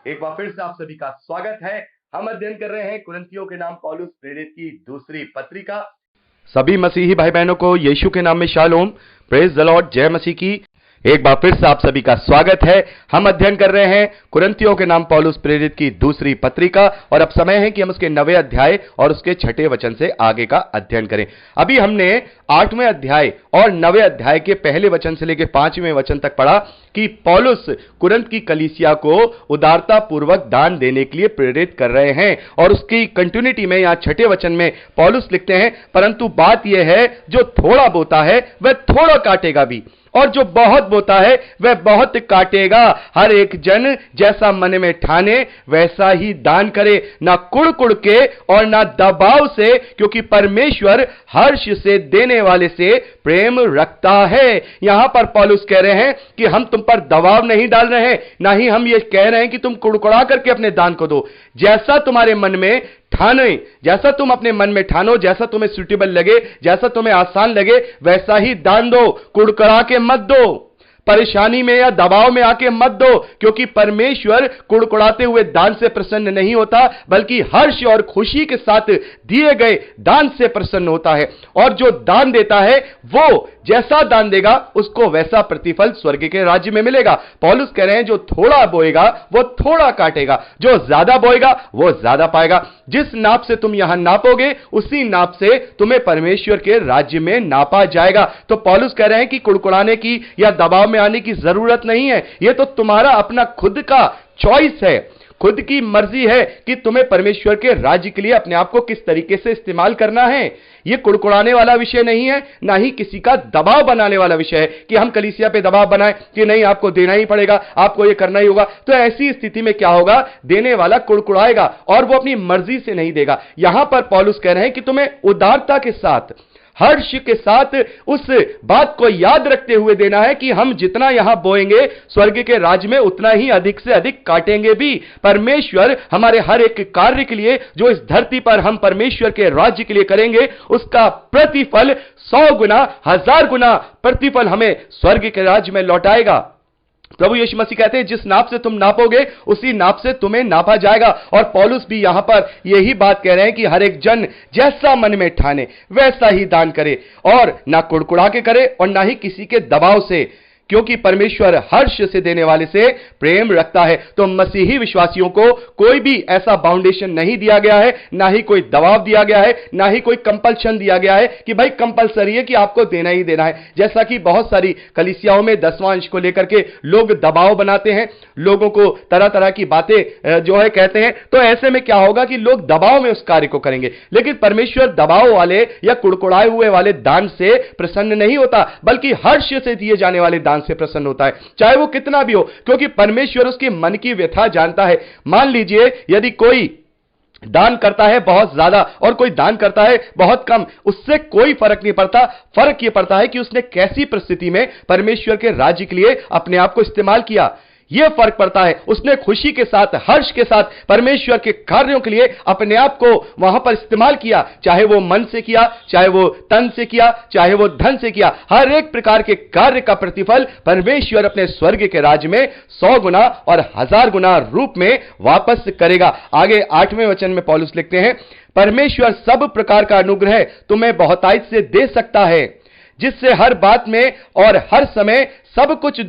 एक बार फिर से आप सभी का स्वागत है। हम अध्ययन कर रहे हैं कुरिन्थियों के नाम पौलुस प्रेरित की दूसरी पत्रिका। सभी मसीही भाई बहनों को यीशु के नाम में शालोम, प्रेज द लॉर्ड, जय मसीह की। एक बार फिर से आप सभी का स्वागत है। हम अध्ययन कर रहे हैं कुरिन्थियों के नाम पौलुस प्रेरित की दूसरी पत्रिका और अब समय है कि हम उसके 9वें अध्याय और उसके 6ठे वचन से आगे का अध्ययन करें। अभी हमने 8वें अध्याय और 9वें अध्याय के पहले वचन से लेकर 5वें वचन तक पढ़ा कि पौलुस कुरिन्थ की कलीसिया को उदारता पूर्वक दान देने के लिए प्रेरित कर रहे हैं और उसकी कंटिन्यूटी में यहां 6ठे वचन में पौलुस लिखते हैं, परंतु बात यह है जो थोड़ा बोता है वह थोड़ा काटेगा भी, और जो बहुत बोता है वह बहुत काटेगा। हर एक जन जैसा मन में ठाने वैसा ही दान करे, ना कुड़ के और ना दबाव से, क्योंकि परमेश्वर हर्ष से देने वाले से प्रेम रखता है। यहां पर पौलुस कह रहे हैं कि हम तुम पर दबाव नहीं डाल रहे हैं, ना ही हम ये कह रहे हैं कि तुम कुड़कुड़ा करके अपने दान को दो। जैसा तुम्हारे मन में ठाने, जैसा तुम अपने मन में ठानो, जैसा तुम्हें सूटेबल लगे, जैसा तुम्हें आसान लगे, वैसा ही दान दो। कुड़कुड़ा के मत दो, परेशानी में या दबाव में आके मत दो, क्योंकि परमेश्वर कुड़कुड़ाते हुए दान से प्रसन्न नहीं होता, बल्कि हर्ष और खुशी के साथ दिए गए दान से प्रसन्न होता है। और जो दान देता है वो जैसा दान देगा उसको वैसा प्रतिफल स्वर्ग के राज्य में मिलेगा। पौलुस कह रहे हैं जो थोड़ा बोएगा वो थोड़ा काटेगा, जो ज्यादा बोएगा वो ज्यादा पाएगा। जिस नाप से तुम यहां नापोगे उसी नाप से तुम्हें परमेश्वर के राज्य में नापा जाएगा। तो पौलुस कह रहे हैं कि कुड़कुड़ाने की या दबाव में आने की जरूरत नहीं है। यह तो तुम्हारा अपना खुद का चॉइस है, खुद की मर्जी है कि तुम्हें परमेश्वर के राज्य के लिए अपने आप को किस तरीके से इस्तेमाल करना है। यह कुड़कुड़ाने वाला विषय नहीं है, ना ही किसी का दबाव बनाने वाला विषय है कि हम कलीसिया पे दबाव बनाएं कि नहीं आपको देना ही पड़ेगा, आपको यह करना ही होगा। तो ऐसी स्थिति में क्या होगा, देने वाला कुड़कुड़ाएगा और वो अपनी मर्जी से नहीं देगा। यहां पर पौलुस कह रहे हैं कि तुम्हें उदारता के साथ, हर्ष के साथ उस बात को याद रखते हुए देना है कि हम जितना यहां बोएंगे स्वर्ग के राज्य में उतना ही अधिक से अधिक काटेंगे भी। परमेश्वर हमारे हर एक कार्य के लिए जो इस धरती पर हम परमेश्वर के राज्य के लिए करेंगे उसका प्रतिफल 100 गुना 1000 गुना प्रतिफल हमें स्वर्ग के राज्य में लौटाएगा। प्रभु यीशु मसीह कहते हैं जिस नाप से तुम नापोगे उसी नाप से तुम्हें नापा जाएगा। और पौलुस भी यहां पर यही बात कह रहे हैं कि हर एक जन जैसा मन में ठाने वैसा ही दान करे, और ना कुड़कुड़ा के करे और ना ही किसी के दबाव से, क्योंकि परमेश्वर हर्ष से देने वाले से प्रेम रखता है। तो मसीही विश्वासियों को कोई भी ऐसा बाउंडेशन नहीं दिया गया है, ना ही कोई दबाव दिया गया है, ना ही कोई कंपल्शन दिया गया है कि भाई कंपलसरी है कि आपको देना ही देना है। जैसा कि बहुत सारी कलीसियाओं में 10वां अंश को लेकर के लोग दबाव बनाते हैं, लोगों को तरह तरह की बातें जो है कहते हैं। तो ऐसे में क्या होगा कि लोग दबाव में उस कार्य को करेंगे, लेकिन परमेश्वर दबाव वाले या कुड़कुड़ाए हुए वाले दान से प्रसन्न नहीं होता, बल्कि हर्ष से दिए जाने वाले दान से प्रसन्न होता है, चाहे वो कितना भी हो, क्योंकि परमेश्वर उसके मन की व्यथा जानता है। मान लीजिए यदि कोई दान करता है बहुत ज्यादा और कोई दान करता है बहुत कम, उससे कोई फर्क नहीं पड़ता। फर्क यह पड़ता है कि उसने कैसी परिस्थिति में परमेश्वर के राज्य के लिए अपने आप को इस्तेमाल किया। यह फर्क पड़ता है। उसने खुशी के साथ, हर्ष के साथ परमेश्वर के कार्यों के लिए अपने आप को वहां पर इस्तेमाल किया, चाहे वो मन से किया, चाहे वो तन से किया, चाहे वो धन से किया। हर एक प्रकार के कार्य का प्रतिफल परमेश्वर अपने स्वर्ग के राज्य में 100 गुना और 1000 गुना रूप में वापस करेगा। आगे 8वें वचन में पौलुस लिखते हैं, परमेश्वर सब प्रकार का अनुग्रह तुम्हें बहुतायत से दे सकता है, जिससे हर बात में और हर समय सब कुछ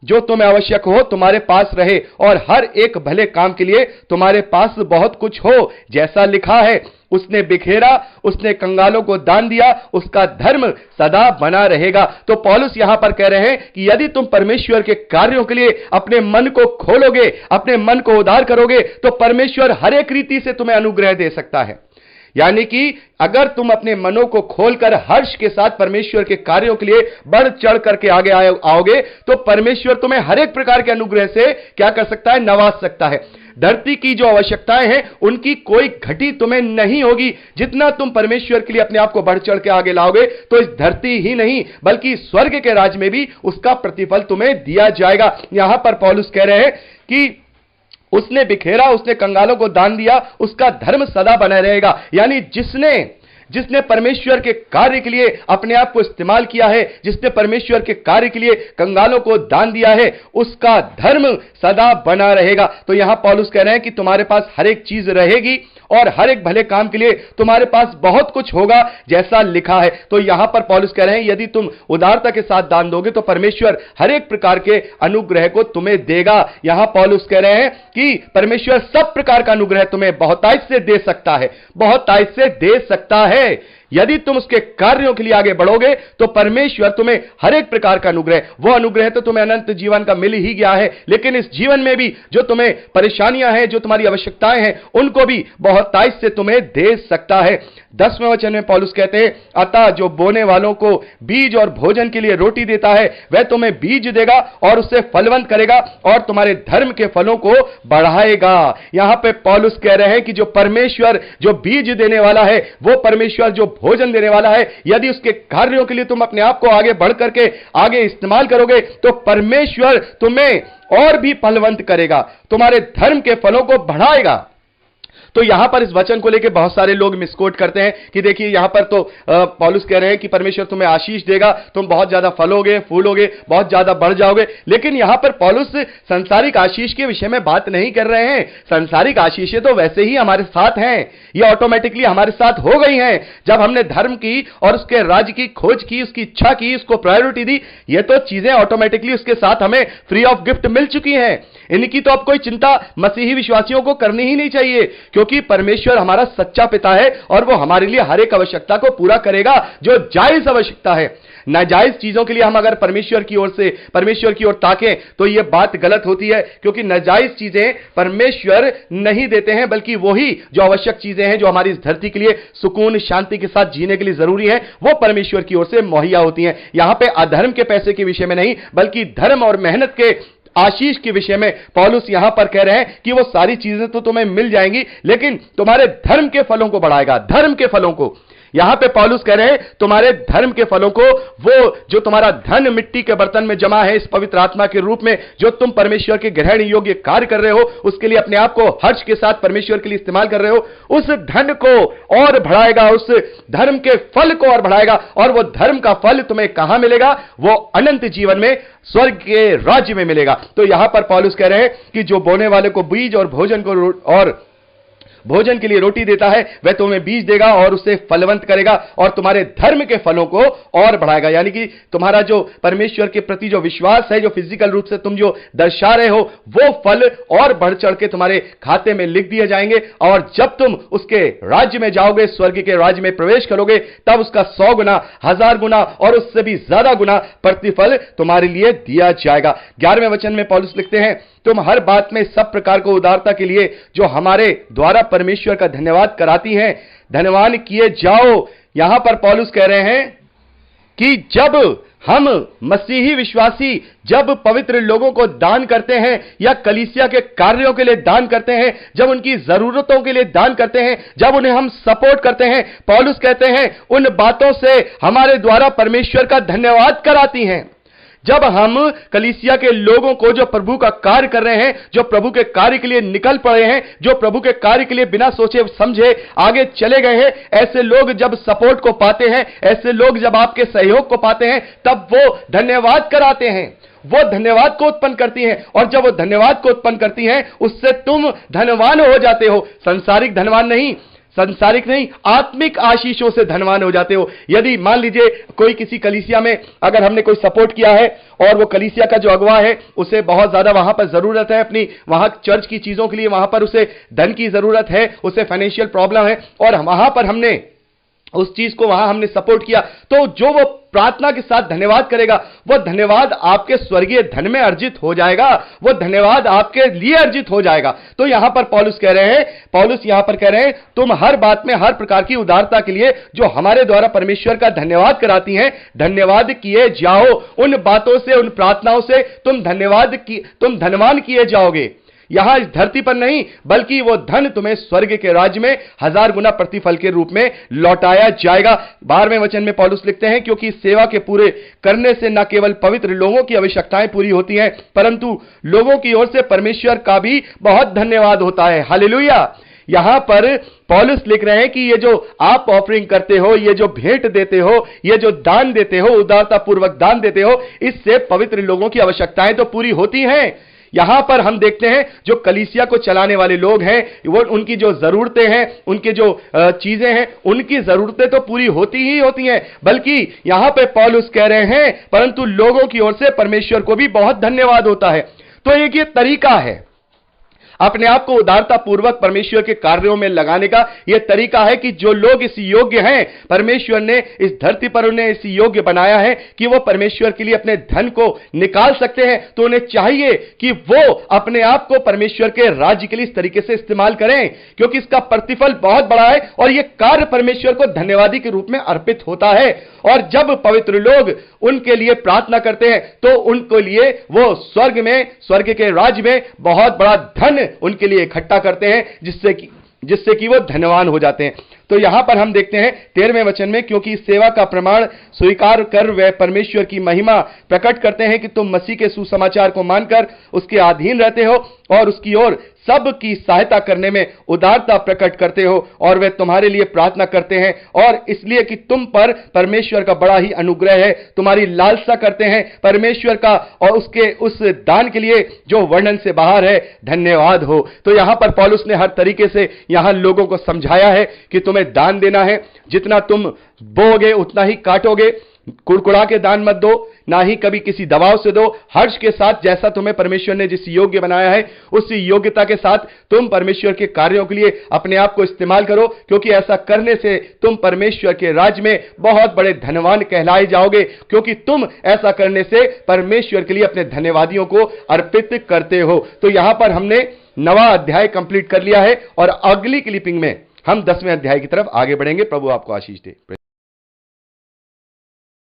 जो तुम्हें आवश्यक हो तुम्हारे पास रहे, और हर एक भले काम के लिए तुम्हारे पास बहुत कुछ हो, जैसा लिखा है, उसने बिखेरा, उसने कंगालों को दान दिया, उसका धर्म सदा बना रहेगा। तो पौलुस यहां पर कह रहे हैं कि यदि तुम परमेश्वर के कार्यों के लिए अपने मन को खोलोगे, अपने मन को उदार करोगे, तो परमेश्वर हर एक रीति से तुम्हें अनुग्रह दे सकता है। यानी कि अगर तुम अपने मनों को खोलकर हर्ष के साथ परमेश्वर के कार्यों के लिए बढ़ चढ़ करके आगे आओगे, तो परमेश्वर तुम्हें हर एक प्रकार के अनुग्रह से क्या कर सकता है, नवाज सकता है। धरती की जो आवश्यकताएं हैं उनकी कोई घटी तुम्हें नहीं होगी। जितना तुम परमेश्वर के लिए अपने आप को बढ़ चढ़ के आगे लाओगे तो इस धरती ही नहीं बल्कि स्वर्ग के राज्य में भी उसका प्रतिफल तुम्हें दिया जाएगा। यहां पर पौलुस कह रहे हैं कि उसने बिखेरा, उसने कंगालों को दान दिया, उसका धर्म सदा बना रहेगा। यानी जिसने परमेश्वर के कार्य के लिए अपने आप को इस्तेमाल किया है, जिसने परमेश्वर के कार्य के लिए कंगालों को दान दिया है, उसका धर्म सदा बना रहेगा। तो यहां पौलुस कह रहे हैं कि तुम्हारे पास हर एक चीज रहेगी और हर एक भले काम के लिए तुम्हारे पास बहुत कुछ होगा, जैसा लिखा है। तो यहां पर पौलुस कह रहे हैं यदि तुम उदारता के साथ दान दोगे तो परमेश्वर हर एक प्रकार के अनुग्रह को तुम्हें देगा। यहां पौलुस कह रहे हैं कि परमेश्वर सब प्रकार का अनुग्रह तुम्हें बहुतायत से दे सकता है, बहुतायत से दे सकता है। यदि तुम उसके कार्यों के लिए आगे बढ़ोगे तो परमेश्वर तुम्हें हर एक प्रकार का अनुग्रह, वो अनुग्रह तो तुम्हें अनंत जीवन का मिल ही गया है, लेकिन इस जीवन में भी जो तुम्हें परेशानियां हैं, जो तुम्हारी आवश्यकताएं हैं, उनको भी बहुतायत से तुम्हें दे सकता है। 10वें वचन में पौलुस कहते हैं, अतः जो बोने वालों को बीज और भोजन के लिए रोटी देता है वह तुम्हें बीज देगा और उससे फलवंत करेगा और तुम्हारे धर्म के फलों को बढ़ाएगा। यहां पे पौलुस कह रहे हैं कि जो परमेश्वर जो बीज देने वाला है, वो परमेश्वर जो भोजन देने वाला है, यदि उसके कार्यों के लिए तुम अपने आप को आगे बढ़ करके आगे इस्तेमाल करोगे तो परमेश्वर तुम्हें और भी फलवंत करेगा, तुम्हारे धर्म के फलों को बढ़ाएगा। तो यहां पर इस वचन को लेकर बहुत सारे लोग मिसकोट करते हैं कि देखिए यहां पर तो पौलुस कह रहे हैं कि परमेश्वर तुम्हें आशीष देगा, तुम बहुत ज्यादा फलोगे, फूलोगे, बहुत ज्यादा बढ़ जाओगे। लेकिन यहां पर पौलुस संसारिक आशीष के विषय में बात नहीं कर रहे हैं। संसारिक आशीषें तो वैसे ही हमारे साथ हैं, ये ऑटोमेटिकली हमारे साथ हो गई हैं जब हमने धर्म की और उसके राज्य की खोज की, उसकी इच्छा की, उसको प्रायोरिटी दी। ये तो चीजें ऑटोमेटिकली उसके साथ हमें फ्री ऑफ गिफ्ट मिल चुकी हैं। इनकी तो अब कोई चिंता मसीही विश्वासियों को करनी ही नहीं चाहिए, क्योंकि परमेश्वर हमारा सच्चा पिता है और वो हमारे लिए हर एक आवश्यकता को पूरा करेगा जो जायज आवश्यकता है। नाजायज चीजों के लिए हम अगर परमेश्वर की ओर ताकें तो यह बात गलत होती है, क्योंकि नाजायज चीजें परमेश्वर नहीं देते हैं, बल्कि वही जो आवश्यक चीजें हैं, जो हमारी इस धरती के लिए सुकून शांति के साथ जीने के लिए जरूरी है, वो परमेश्वर की ओर से मुहैया होती हैं। यहां पे अधर्म के पैसे के विषय में नहीं, बल्कि धर्म और मेहनत के आशीष के विषय में पौलुस यहां पर कह रहे हैं कि वो सारी चीजें तो तुम्हें मिल जाएंगी, लेकिन तुम्हारे धर्म के फलों को बढ़ाएगा। धर्म के फलों को यहां पे पौलुस कह रहे हैं तुम्हारे धर्म के फलों को, वो जो तुम्हारा धन मिट्टी के बर्तन में जमा है इस पवित्र आत्मा के रूप में, जो तुम परमेश्वर के ग्रहण योग्य कार्य कर रहे हो, उसके लिए अपने आप को हर्ष के साथ परमेश्वर के लिए इस्तेमाल कर रहे हो, उस धन को और बढ़ाएगा, उस धर्म के फल को और बढ़ाएगा। और वो धर्म का फल तुम्हें कहां मिलेगा? वो अनंत जीवन में स्वर्ग के राज्य में मिलेगा। तो यहां पर पौलुस कह रहे हैं कि जो बोने वाले को बीज और भोजन के लिए रोटी देता है वह तुम्हें बीज देगा और उसे फलवंत करेगा और तुम्हारे धर्म के फलों को और बढ़ाएगा। यानी कि तुम्हारा जो परमेश्वर के प्रति जो विश्वास है, जो फिजिकल रूप से तुम जो दर्शा रहे हो, वो फल और बढ़ चढ़ के तुम्हारे खाते में लिख दिए जाएंगे। और जब तुम उसके राज्य में जाओगे, स्वर्ग के राज्य में प्रवेश करोगे, तब उसका 100 गुना, 1000 गुना और उससे भी ज्यादा गुना प्रतिफल तुम्हारे लिए दिया जाएगा। 11वें वचन में पौलुस लिखते हैं, तुम हर बात में सब प्रकार को उदारता के लिए जो हमारे द्वारा परमेश्वर का धन्यवाद कराती हैं, धन्यवान किए जाओ। यहां पर पौलुस कह रहे हैं कि जब हम मसीही विश्वासी जब पवित्र लोगों को दान करते हैं या कलीसिया के कार्यों के लिए दान करते हैं, जब उनकी जरूरतों के लिए दान करते हैं, जब उन्हें हम सपोर्ट करते हैं, पौलुस कहते हैं उन बातों से हमारे द्वारा परमेश्वर का धन्यवाद कराती हैं। जब हम कलीसिया के लोगों को जो प्रभु का कार्य कर रहे हैं, जो प्रभु के कार्य के लिए निकल पड़े हैं, जो प्रभु के कार्य के लिए बिना सोचे समझे आगे चले गए हैं, ऐसे लोग जब सपोर्ट को पाते हैं, ऐसे लोग जब आपके सहयोग को पाते हैं, तब वो धन्यवाद कराते हैं, वो धन्यवाद को उत्पन्न करती हैं। और जब वो धन्यवाद को उत्पन्न करती हैं, उससे तुम धनवान हो जाते हो। संसारिक धनवान नहीं, संसारिक नहीं, आत्मिक आशीषों से धनवान हो जाते हो। यदि मान लीजिए कोई किसी कलीसिया में अगर हमने कोई सपोर्ट किया है और वो कलीसिया का जो अगवा है उसे बहुत ज्यादा वहां पर जरूरत है, अपनी वहां चर्च की चीजों के लिए वहां पर उसे धन की जरूरत है, उसे फाइनेंशियल प्रॉब्लम है, और वहां पर हमने उस चीज को वहां हमने सपोर्ट किया, तो जो वो प्रार्थना के साथ धन्यवाद करेगा, वो धन्यवाद आपके स्वर्गीय धन में अर्जित हो जाएगा, वो धन्यवाद आपके लिए अर्जित हो जाएगा। तो यहां पर पौलुस यहां पर कह रहे हैं तुम हर बात में हर प्रकार की उदारता के लिए जो हमारे द्वारा परमेश्वर का धन्यवाद कराती हैं, धन्यवाद किए जाओ। उन बातों से, उन प्रार्थनाओं से तुम धनवान किए जाओगे। यहां इस धरती पर नहीं, बल्कि वो धन तुम्हें स्वर्ग के राज्य में 1000 गुना प्रतिफल के रूप में लौटाया जाएगा। 12वें वचन में पौलुस लिखते हैं, क्योंकि इस सेवा के पूरे करने से न केवल पवित्र लोगों की आवश्यकताएं पूरी होती हैं, परंतु लोगों की ओर से परमेश्वर का भी बहुत धन्यवाद होता है। हालेलुया। यहां पर पौलुस लिख रहे हैं कि ये जो आप ऑफरिंग करते हो, ये जो भेंट देते हो, ये जो दान देते हो, उदारता पूर्वक दान देते हो, इससे पवित्र लोगों की आवश्यकताएं तो पूरी होती हैं। यहां पर हम देखते हैं जो कलीसिया को चलाने वाले लोग हैं, वो उनकी जो जरूरतें हैं, उनकी जो चीजें हैं, उनकी जरूरतें तो पूरी होती ही होती हैं, बल्कि यहां पे पौलुस कह रहे हैं परंतु लोगों की ओर से परमेश्वर को भी बहुत धन्यवाद होता है। तो एक ये तरीका है अपने आप को उदारता पूर्वक परमेश्वर के कार्यों में लगाने का। यह तरीका है कि जो लोग इस योग्य हैं, परमेश्वर ने इस धरती पर उन्हें इस योग्य बनाया है कि वो परमेश्वर के लिए अपने धन को निकाल सकते हैं, तो उन्हें चाहिए कि वो अपने आप को परमेश्वर के राज्य के लिए इस तरीके से इस्तेमाल करें, क्योंकि इसका प्रतिफल बहुत बड़ा है और यह कार्य परमेश्वर को धन्यवादी के रूप में अर्पित होता है। और जब पवित्र लोग उनके लिए प्रार्थना करते हैं तो उनके लिए वो स्वर्ग के राज्य में बहुत बड़ा धन उनके लिए इकट्ठा करते हैं, जिससे कि वो धनवान हो जाते हैं। तो यहां पर हम देखते हैं 13वें वचन में, क्योंकि इस सेवा का प्रमाण स्वीकार कर वे परमेश्वर की महिमा प्रकट करते हैं कि तुम मसीह के सुसमाचार को मानकर उसके अधीन रहते हो और उसकी ओर सब की सहायता करने में उदारता प्रकट करते हो, और वे तुम्हारे लिए प्रार्थना करते हैं और इसलिए कि तुम पर परमेश्वर का बड़ा ही अनुग्रह है, तुम्हारी लालसा करते हैं परमेश्वर का और उसके उस दान के लिए जो वर्णन से बाहर है। धन्यवाद हो। तो यहां पर पौलुस ने हर तरीके से यहां लोगों को समझाया है कि तुम्हें दान देना है, जितना तुम बोगे उतना ही काटोगे। कुड़कुड़ा के दान मत दो, ना ही कभी किसी दबाव से दो, हर्ष के साथ, जैसा तुम्हें परमेश्वर ने जिस योग्य बनाया है उसी योग्यता के साथ तुम परमेश्वर के कार्यों के लिए अपने आप को इस्तेमाल करो, क्योंकि ऐसा करने से तुम परमेश्वर के राज्य में बहुत बड़े धनवान कहलाए जाओगे, क्योंकि तुम ऐसा करने से परमेश्वर के लिए अपने धन्यवादियों को अर्पित करते हो। तो यहां पर हमने 9वां अध्याय कंप्लीट कर लिया है और अगली क्लिपिंग में हम 10वें अध्याय की तरफ आगे बढ़ेंगे। प्रभु आपको आशीष दे।